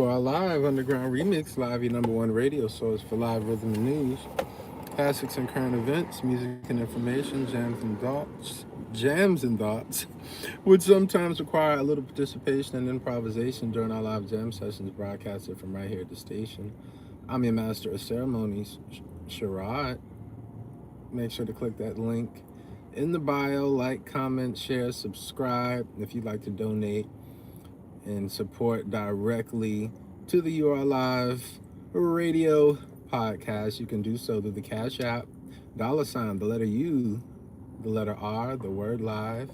URLive Underground Remix Live, your number one radio source for live rhythm and news, classics and current events, music and information, jams and thoughts, would sometimes require a little participation and improvisation during our live jam sessions broadcasted from right here at the station. I'm your master of ceremonies, Sherrod. Make sure to click that link in the bio, like, comment, share, subscribe if you'd like to donate and support directly to the URLive Radio Podcast. You can do so through the Cash App, $, the letter U, the letter R, the word live,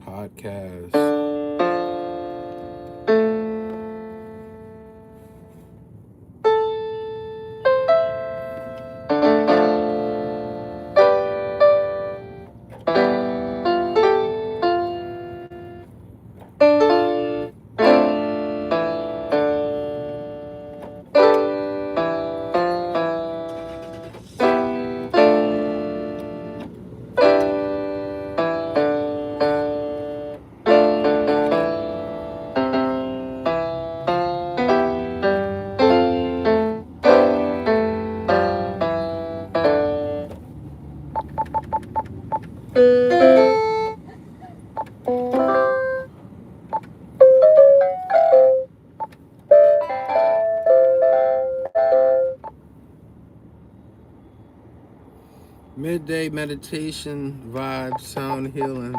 podcast. Midday meditation, vibe, sound healing,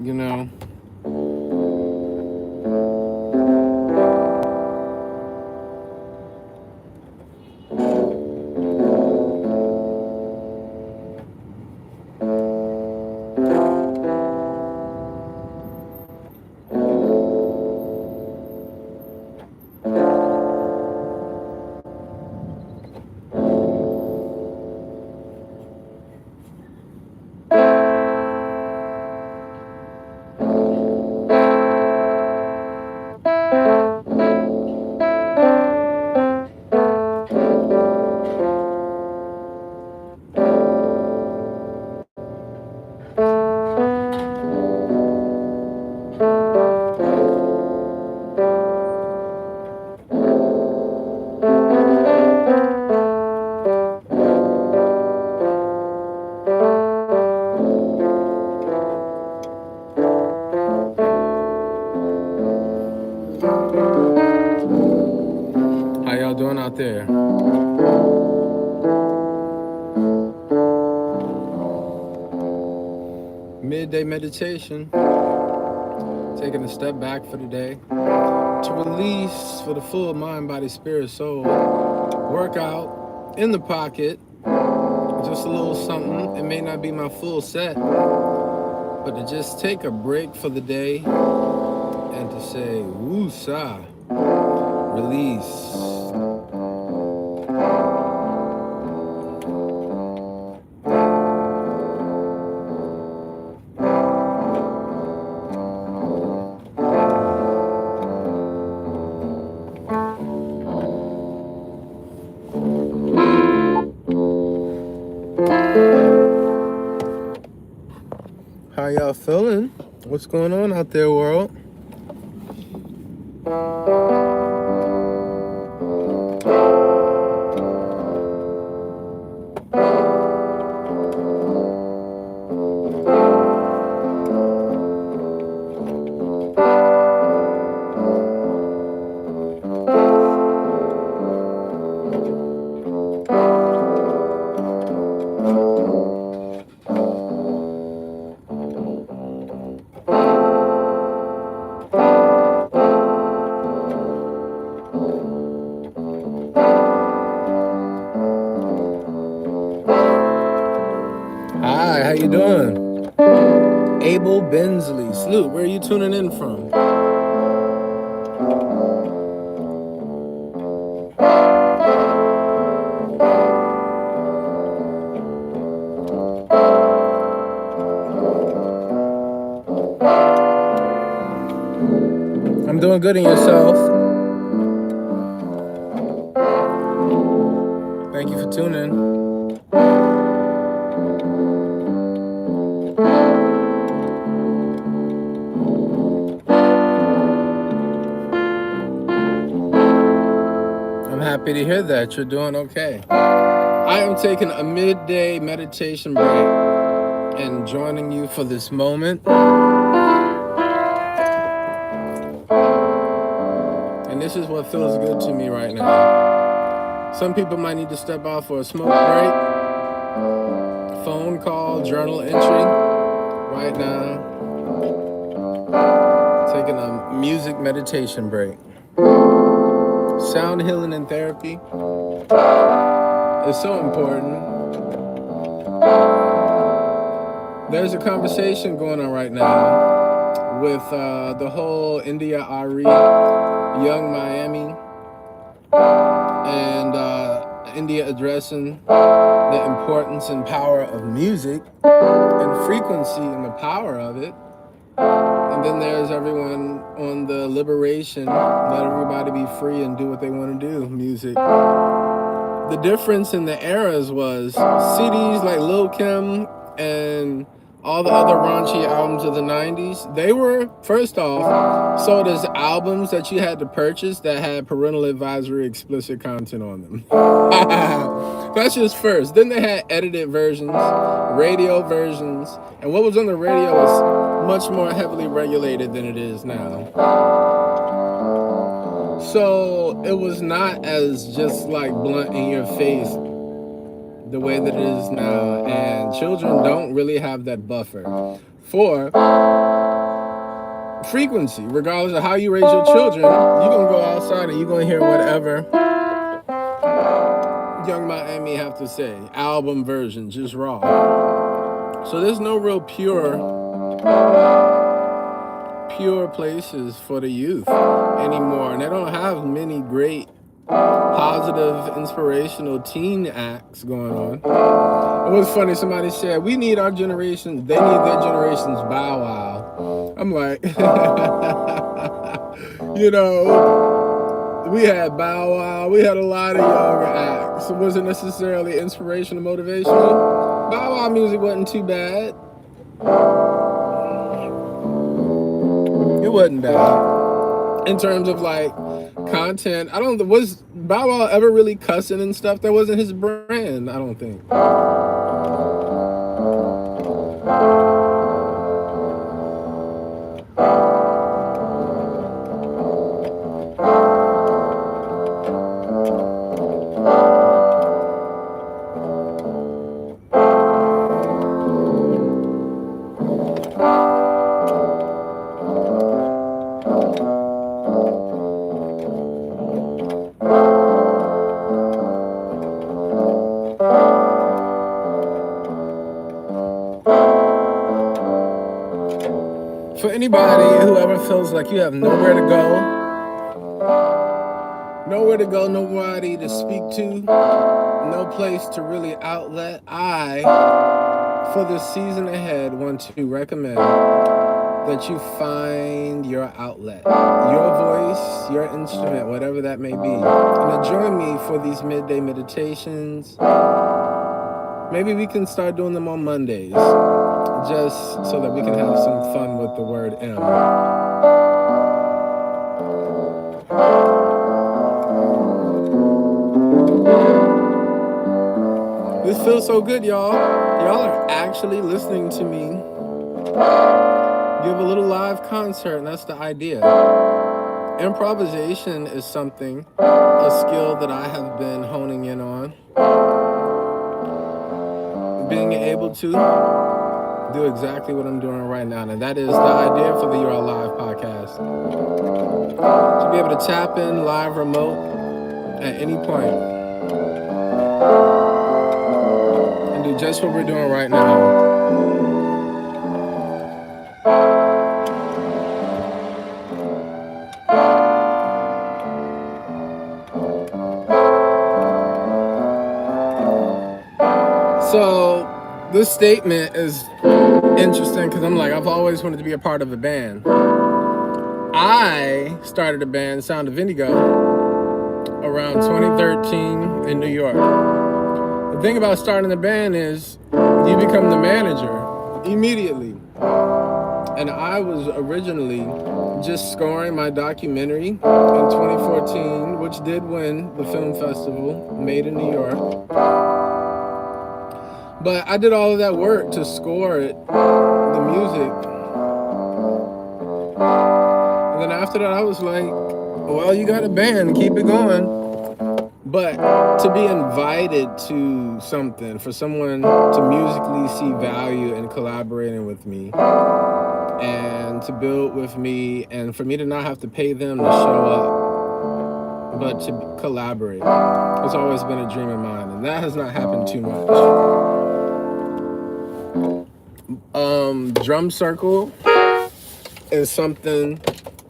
you know. How y'all doing out there? Midday meditation, taking a step back for the day to release for the full mind, body, spirit, soul. Workout in the pocket, just a little something. It may not be my full set, but to just take a break for the day and to say, woosah, release. How y'all feeling? What's going on out there, world? Hi, how you doing? Abel Bensley. Salute, where are you tuning in from? I'm doing good in yourself. Thank you for tuning. I'm happy to hear that you're doing okay. I am taking a midday meditation break and joining you for this moment. And this is what feels good to me right now. Some people might need to step out for a smoke break, phone call, journal entry. Right now, taking a music meditation break. Sound healing and therapy is so important. There's a conversation going on right now with the whole India Ari, Young Miami, and India addressing the importance and power of music and frequency and the power of it. And then there's everyone on the liberation, let everybody be free and do what they want to do, music. The difference in the eras was CDs like Lil' Kim and all the other raunchy albums of the 90s, they were, first off, sold as albums that you had to purchase that had parental advisory explicit content on them. That's just first. Then they had edited versions, radio versions, and what was on the radio was much more heavily regulated than it is now. So it was not as just like blunt in your face the way that it is now, and children don't really have that buffer for frequency. Regardless of how you raise your children, you're gonna go outside and you're gonna hear whatever Young Miami have to say, album version, just raw. So there's no real pure places for the youth anymore, and they don't have many great positive inspirational teen acts going on. It was funny, somebody said we need our generation, they need their generation's Bow Wow. I'm like we had Bow Wow, we had a lot of younger acts. It wasn't necessarily inspirational, motivational. Bow Wow music wasn't too bad. It wasn't bad in terms of like content. Was Bow Wow ever really cussing and stuff? That wasn't his brand, I don't think. For anybody who ever feels like you have nowhere to go, nobody to speak to, no place to really outlet, I, for the season ahead, want to recommend that you find your outlet, your voice, your instrument, whatever that may be. And join me for these midday meditations. Maybe we can start doing them on Mondays, just so that we can have some fun with the word M. This feels so good, y'all. Y'all are actually listening to me give a little live concert, and that's the idea. Improvisation is something, a skill that I have been honing in on. Being able to do exactly what I'm doing right now, and that is the idea for the URLive Podcast. To be able to tap in live remote at any point and do just what we're doing right now. So this statement is interesting because I've always wanted to be a part of a band. I started a band, Sound of Indigo, around 2013 in New York. The thing about starting a band is you become the manager immediately. And I was originally just scoring my documentary in 2014, which did win the film festival, Made in New York. But I did all of that work to score it, the music. And then after that, I was like, well, you got a band, keep it going. But to be invited to something, for someone to musically see value in collaborating with me and to build with me, and for me to not have to pay them to show up, but to collaborate, it's always been a dream of mine, and that has not happened too much. Drum circle is something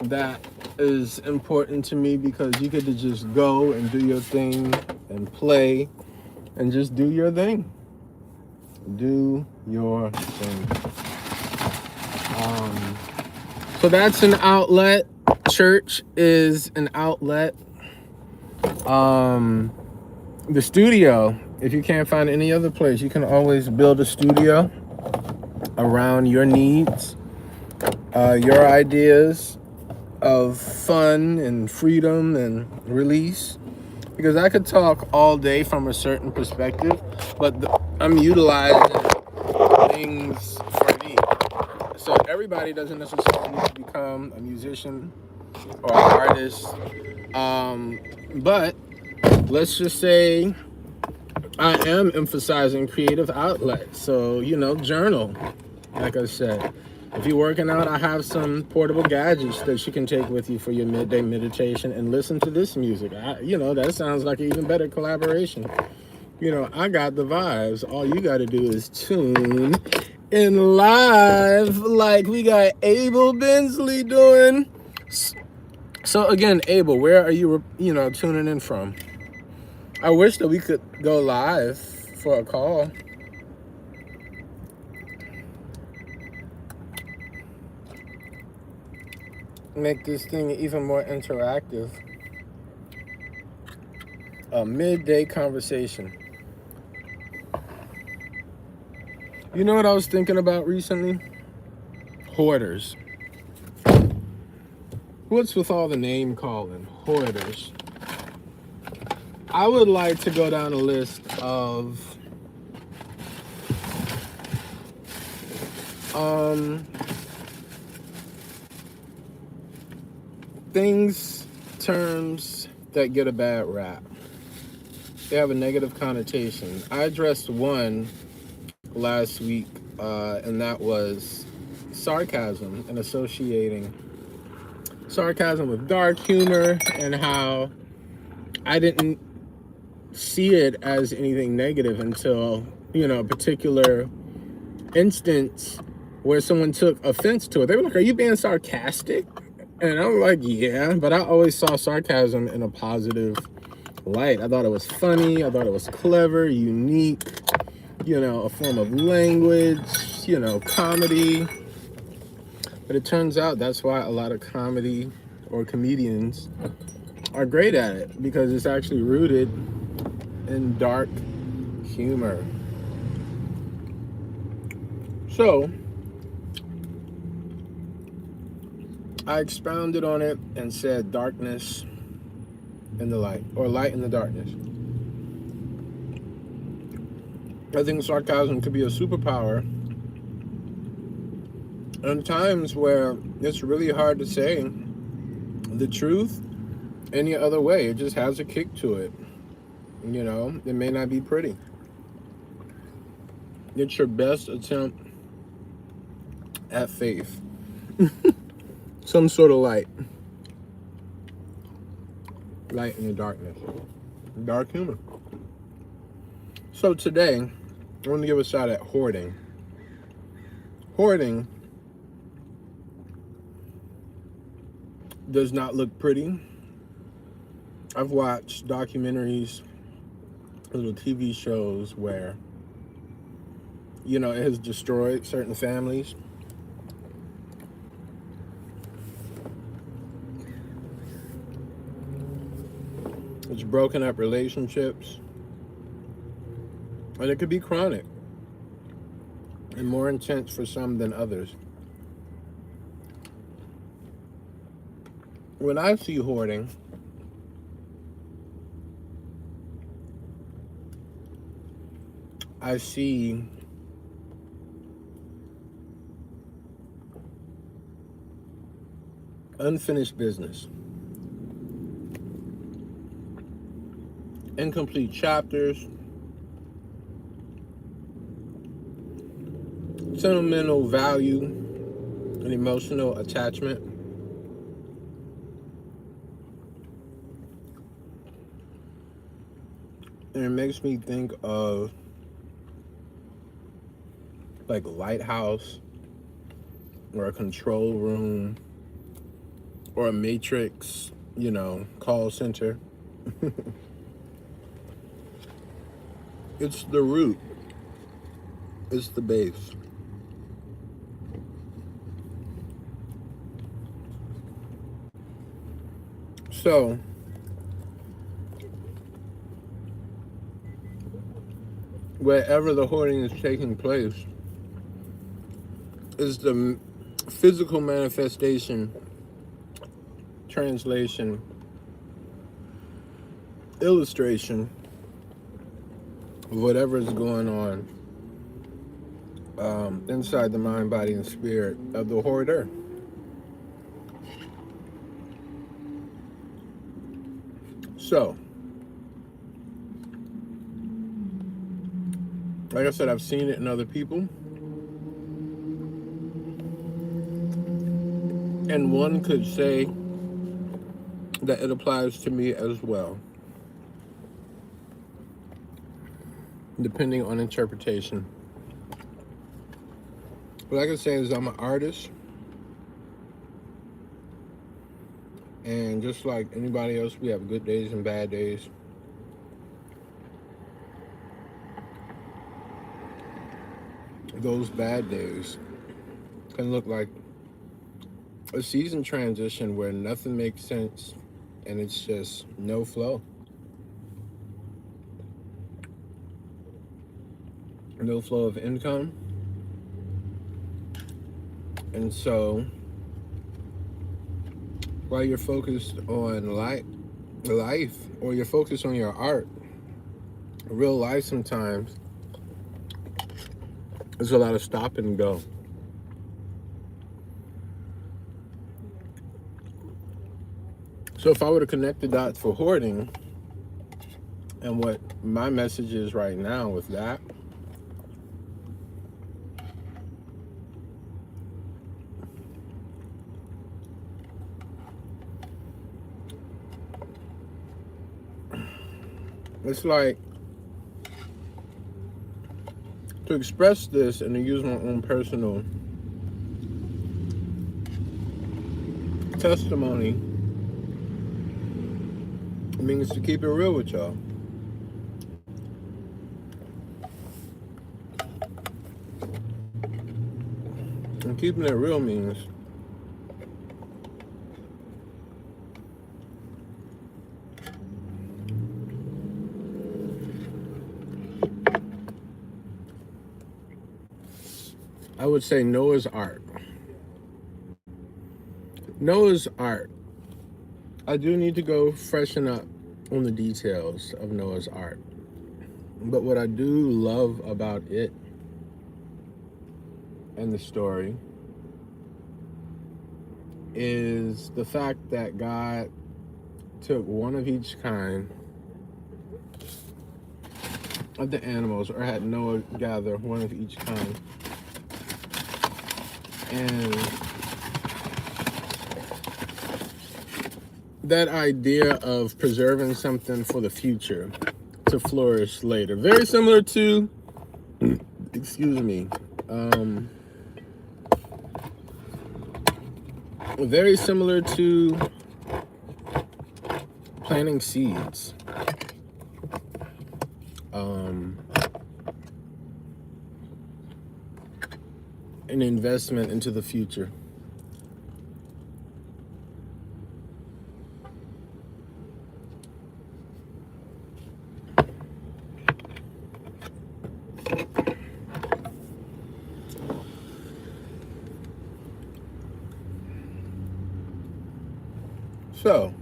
that is important to me because you get to just go and do your thing and play and just do your thing. Do your thing. So that's an outlet. Church is an outlet. The studio, if you can't find any other place, you can always build a studio around your needs, your ideas of fun and freedom and release. Because I could talk all day from a certain perspective, but I'm utilizing things for me. So everybody doesn't necessarily need to become a musician or an artist. But let's just say I am emphasizing creative outlets. So, journal, like I said. If you're working out, I have some portable gadgets that you can take with you for your midday meditation and listen to this music. That sounds like an even better collaboration. I got the vibes. All you got to do is tune in live like we got Abel Bensley doing. So again, Abel, where are you, tuning in from? I wish that we could go live for a call. Make this thing even more interactive. A midday conversation. You know what I was thinking about recently? Hoarders. What's with all the name calling? Hoarders. I would like to go down a list of things, terms that get a bad rap. They have a negative connotation. I addressed one last week, and that was sarcasm and associating sarcasm with dark humor, and how I didn't see it as anything negative until, a particular instance where someone took offense to it. They were like, "Are you being sarcastic?" And I'm like, "Yeah," but I always saw sarcasm in a positive light. I thought it was funny. I thought it was clever, unique, a form of language, comedy. But it turns out that's why a lot of comedy or comedians are great at it, because it's actually rooted in dark humor. So I expounded on it and said darkness in the light, or light in the darkness. I think sarcasm could be a superpower in times where it's really hard to say the truth any other way. It just has a kick to it. It may not be pretty. It's your best attempt at faith. Some sort of light. Light in the darkness. Dark humor. So today, I want to give a shot at hoarding. Hoarding does not look pretty. I've watched documentaries, little TV shows where, it has destroyed certain families. It's broken up relationships. And it could be chronic and more intense for some than others. When I see hoarding, I see unfinished business, incomplete chapters, sentimental value, and emotional attachment. And it makes me think of like a lighthouse or a control room or a matrix, call center. It's the root. It's the base. So, wherever the hoarding is taking place is the physical manifestation, translation, illustration of whatever is going on inside the mind, body, and spirit of the hoarder. So, like I said, I've seen it in other people. And one could say that it applies to me as well, depending on interpretation. What I can say is I'm an artist, and just like anybody else, we have good days and bad days. Those bad days can look like a season transition where nothing makes sense and it's just no flow. No flow of income. And so, while you're focused on life, or you're focused on your art, real life sometimes, there's a lot of stop and go. So if I were to connect the dots for hoarding and what my message is right now with that, it's like, to express this and to use my own personal testimony, it means to keep it real with y'all. And keeping it real means I would say Noah's Ark. Noah's Ark. I do need to go freshen up on the details of Noah's Ark. But what I do love about it and the story is the fact that God took one of each kind of the animals, or had Noah gather one of each kind, and that idea of preserving something for the future to flourish later. Very similar to, very similar to planting seeds. An investment into the future. So,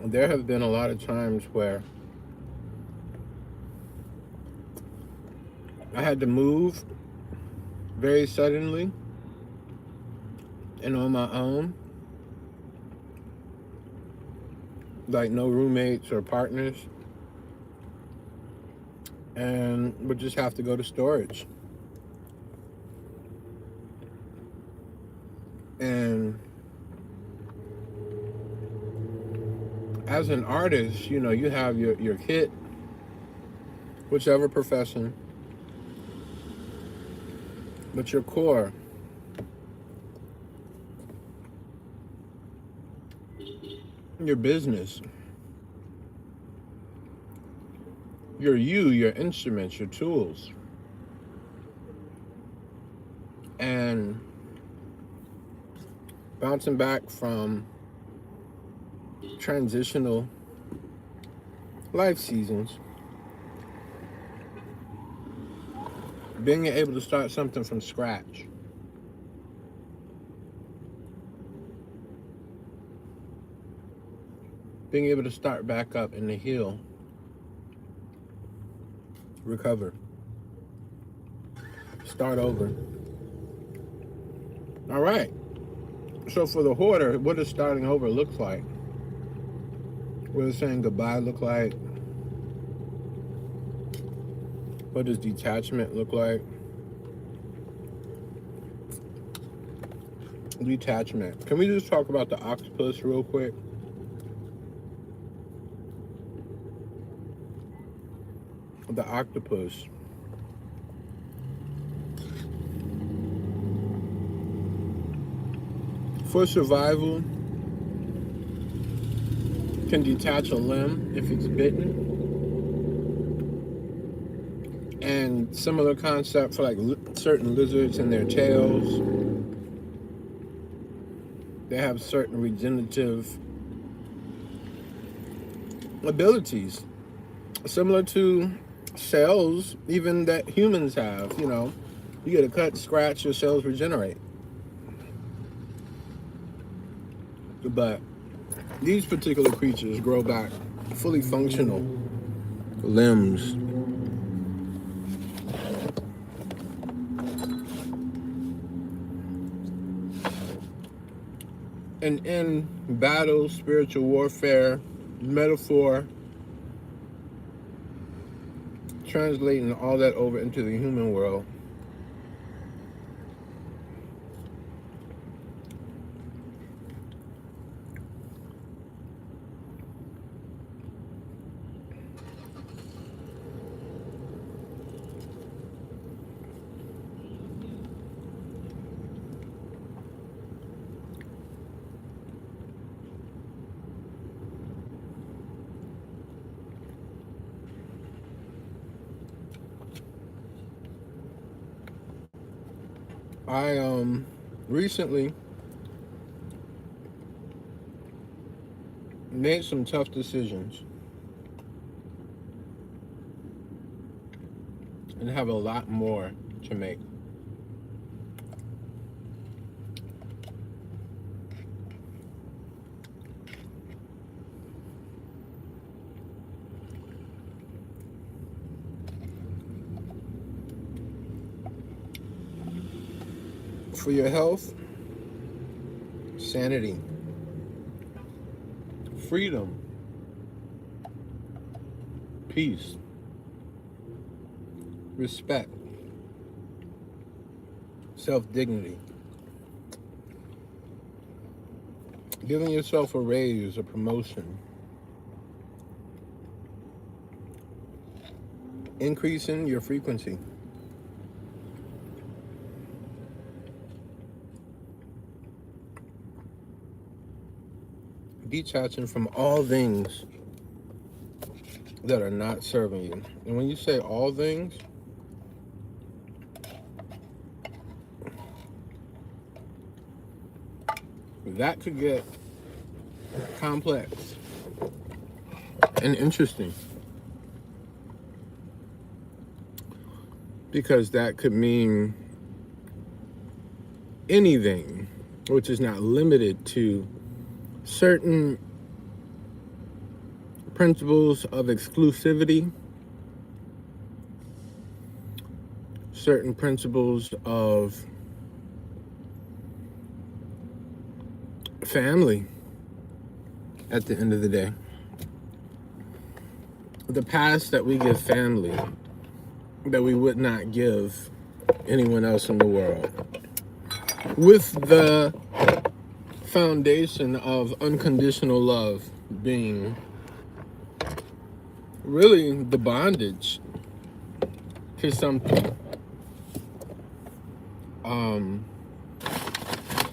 there have been a lot of times where I had to move very suddenly and on my own, like no roommates or partners, and would just have to go to storage. And as an artist, you know, you have your kit, whichever profession, but your core, your business, your instruments, your tools. And bouncing back from transitional life seasons, being able to start something from scratch, being able to start back up and to heal, recover, start over. All right. So for the hoarder, what does starting over look like? What does saying goodbye look like? What does detachment look like? Detachment. Can we just talk about the octopus real quick? The octopus. For survival, can detach a limb if it's bitten. And similar concept for like certain lizards and their tails. They have certain regenerative abilities, similar to cells, even that humans have. You know, you get a cut, scratch, your cells regenerate. But these particular creatures grow back fully functional limbs. And in battle, spiritual warfare, metaphor, translating all that over into the human world, I recently made some tough decisions and have a lot more to make. For your health, sanity, freedom, peace, respect, self-dignity, giving yourself a raise, a promotion, increasing your frequency, detaching from all things that are not serving you. And when you say all things, that could get complex and interesting, because that could mean anything, which is not limited to certain principles of exclusivity certain principles of family at the end of the day. The past that we give family that we would not give anyone else in the world, with the foundation of unconditional love being really the bondage to something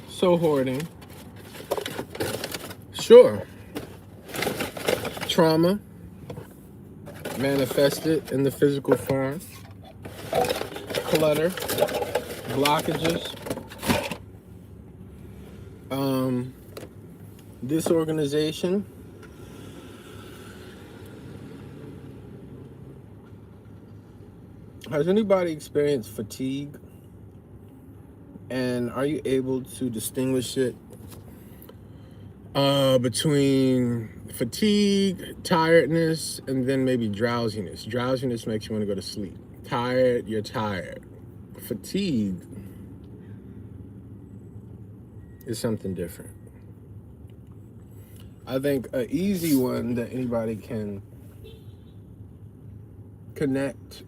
so hoarding. Sure, trauma manifested in the physical form, clutter, blockages, disorganization, has anybody experienced fatigue? And are you able to distinguish it between fatigue, tiredness, and then maybe drowsiness? Drowsiness makes you want to go to sleep. Tired, you're tired. Fatigue is something different. I think an easy one that anybody can connect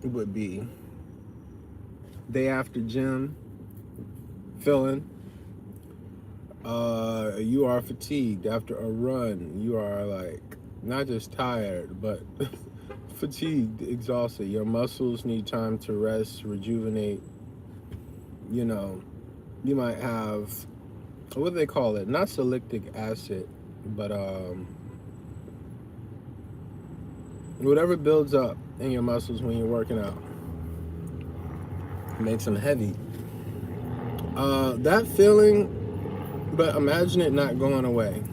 would be day after gym, feeling you are fatigued after a run. You are like not just tired, but fatigued, exhausted. Your muscles need time to rest, rejuvenate. You know, you might have, what do they call it? Not salicylic acid, but whatever builds up in your muscles when you're working out makes them heavy. That feeling, but imagine it not going away.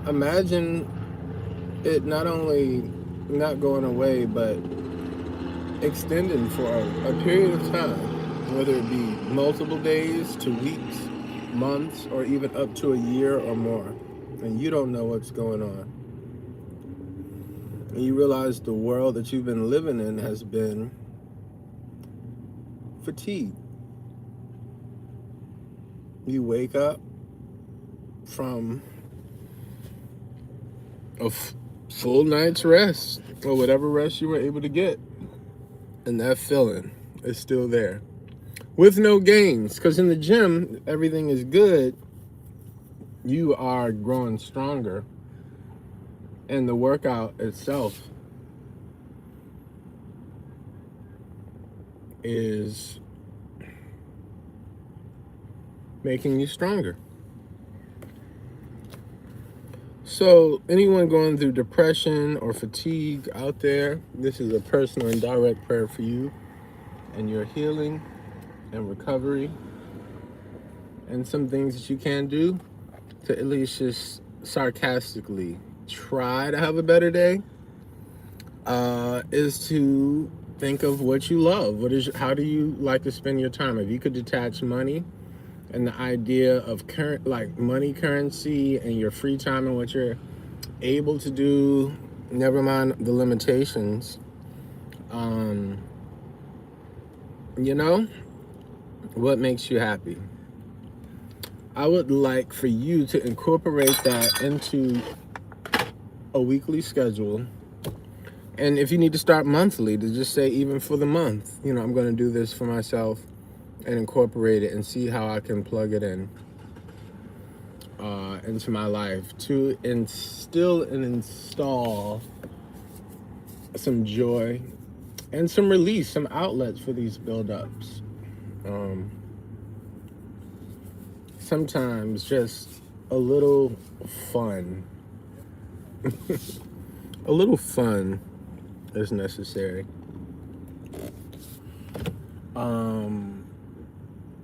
Imagine it not only not going away, but extending for a period of time, whether it be multiple days to weeks, months, or even up to a year or more, and you don't know what's going on. And you realize the world that you've been living in has been fatigued. You wake up from a full night's rest, or whatever rest you were able to get, and that feeling is still there with no gains, because in the gym everything is good. You are growing stronger, and the workout itself is making you stronger. So anyone going through depression or fatigue out there, this is a personal and direct prayer for you and your healing and recovery, and some things that you can do to at least just sarcastically try to have a better day, is to think of what you love. How do you like to spend your time? If you could detach money and the idea of money currency and your free time and what you're able to do, never mind the limitations, what makes you happy? I would like for you to incorporate that into a weekly schedule. And if you need to start monthly, to just say, even for the month, I'm going to do this for myself, and incorporate it and see how I can plug it in into my life to instill and install some joy and some release, some outlets for these buildups. Sometimes just a little fun. A little fun is necessary.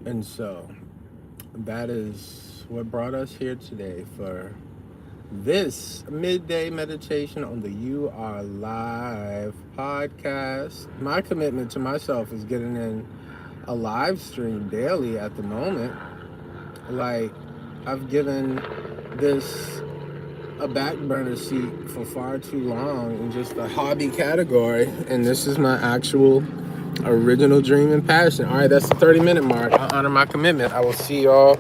And so that is what brought us here today for this midday meditation on the URLive Podcast. My commitment to myself is getting in a live stream daily at the moment. Like, I've given this a back burner seat for far too long in just the hobby category, and this is my actual original dream and passion. All right, that's the 30-minute mark. I honor my commitment. I will see y'all